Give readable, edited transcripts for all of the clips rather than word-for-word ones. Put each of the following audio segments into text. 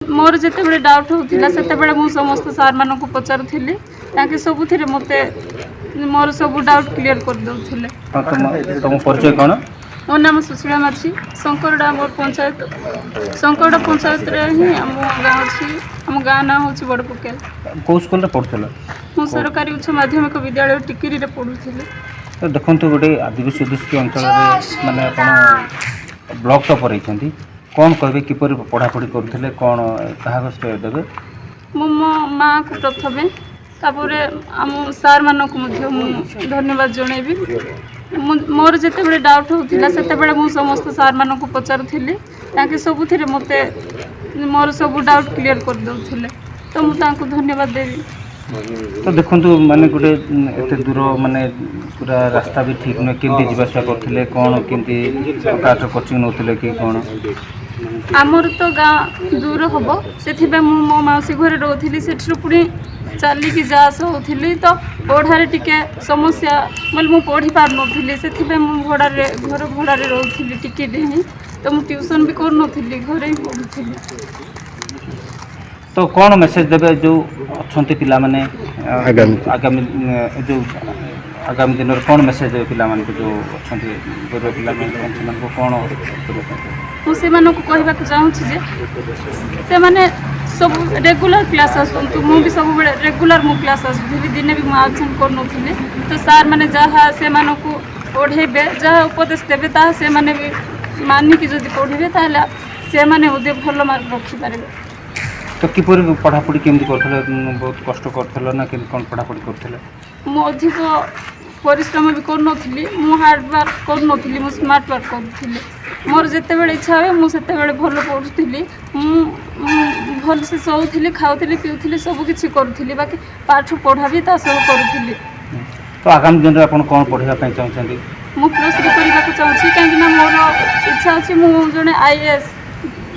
मोर जिते डाउट होता से मुझे समस्त सार मान पचारूली ताकि सबुथिरे मत मोर सब डाउट क्लीयर कर दौले। तुम परिचय कौन? मो नाम सुशीला माछी शंकरडा मोर पंचायत शंकरडा पंचायत ही आम गाँव अच्छी आम गाँ ना हूँ बड़पुकेल। कौ स्कूल पढ़ुल? मु सरकारी उच्च माध्यमिक विद्यालय टिकिरी पढ़ुली। तो देखो गोटे आदिवासी अध्युषित अंचल माने आप ब्लॉक टॉपर होती कौन कहे किपर पढ़ापढ़ी करुले कौन क्या स्टे देवे? मो माँ को प्रथमे तापर आम सार मानक धन्यवाद जनइबी। मोर जिते डाउट होता से मुझे समस्त सार मान पचारूली ताकि सबुथिरे मत मोर सब डाउट क्लीयर कर दौले तो मुझे धन्यवाद देवी। तो देखो माने गोटे एत दूर माने पूरा रास्ता भी ठीक नुहे केमती जावासा करते कौन केमती कोचिंग नौते कि कौन? आमर तो गाँ दूर हम से मो मौसी घर रोली से पुणी चलिकी जा होती तो पढ़ारे टिके समस्या मैं पढ़ी पार नी से भड़े घर भड़े रोली टिके ही तो मुझे ट्यूशन भी कर नी घरे ही पढ़ुली। तो कौन मेसेज देवे जो अच्छा पिलाने आगामी जो आगामी दिन में कौन मेसेज देवे पिला जो अच्छा पिला कौन मुझे कहवा चाहूँ से मैंने सब रेगुलर क्लास आसतु मुझे सब रेगुलर मु क्लास आसुली दिने भी मुझे आबसेंट कर नी तो सार मैंने जहाँ से पढ़ेबे जहाँ उपदेश देवे ता से माने भी मानिकी जदि पढ़े ताले से माने भल मार्क रखिपारे। तो किपर पढ़ापढ़ी केमती करथले बहुत कष्ट करथले ना केमती कौन पढ़ापढ़ी करथले? मु अधिक परिश्रम भी कर नी मु हार्ड वर्क कर नी मु स्मार्ट वर्क करुली। मोर जिते इच्छा हुए मुझे भल पढ़ुली भल से शोली खाऊली पीऊली सबकि करुली बाकी पाठ पढ़ा भी ता सब करुली। तो आगामी दिन में आप कौन पढ़ाई चाहते? मु प्लस थ्री करने चाहूँगी कहीं मोर इच्छा अच्छी मुझे IAS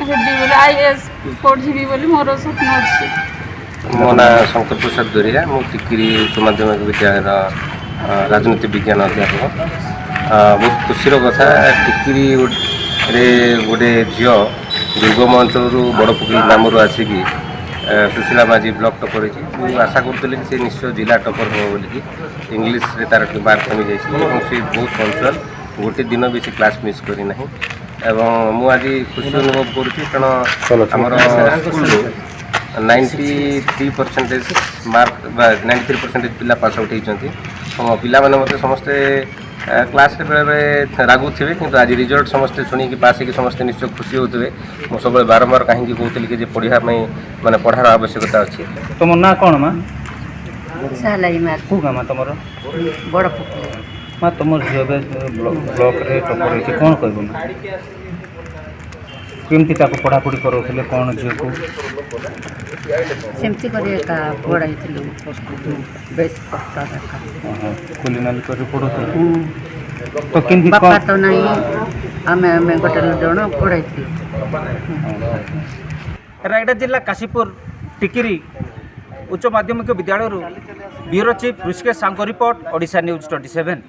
IAS पढ़ी बोली मोर स्वप्न अच्छी। मो ना शंकर प्रसाद दोरिया मु टिकिरी उच्च माध्यमिक विद्यालय राजनीति विज्ञान अध्यापक। बहुत खुशीर कथा टिकिरी गोटे झील दुर्गम अंचल बड़पुकिल ग्राम आसिकी सुशीला माझी ब्लॉक टॉपर होती आशा करुली कि निश्चय जिला टॉपर हम बोलिकी इंग्लीश रे तार मार्क कमी जाए सी बहुत पंचुअल गोटे दिन भी क्लास मिस करना एवं मु आज खुशी अनुभव करुँची कारण आमर स्कूल 93% मार्क 93% पिला पास आउट होती पिला माने समस्ते क्लास बेले रागुवे कि आज रिजल्ट समस्ते शुणी पास हो समस्ते निश्चय खुशी होते मुझे सब बारंबार कहीं कहते कि पढ़ाई माने पढ़ार आवश्यकता अच्छी। तुम ना कौन माँ? कौ गाँ तुम? बड़ माँ तुम झील ब्लॉक रे टॉपर होती कौन कहब ना केमती पढ़ापढ़ी करोले कौन झील को सेमती पढ़ाई कुली नाली कर पढ़ो तो केमती बापा तो नहीं आम गोटे जन पढ़ाई। रायगढ़ जिला काशीपुर टिकिरी उच्च माध्यमिक विद्यालय bureau chief Rishikesh Sahu report Odisha news 27।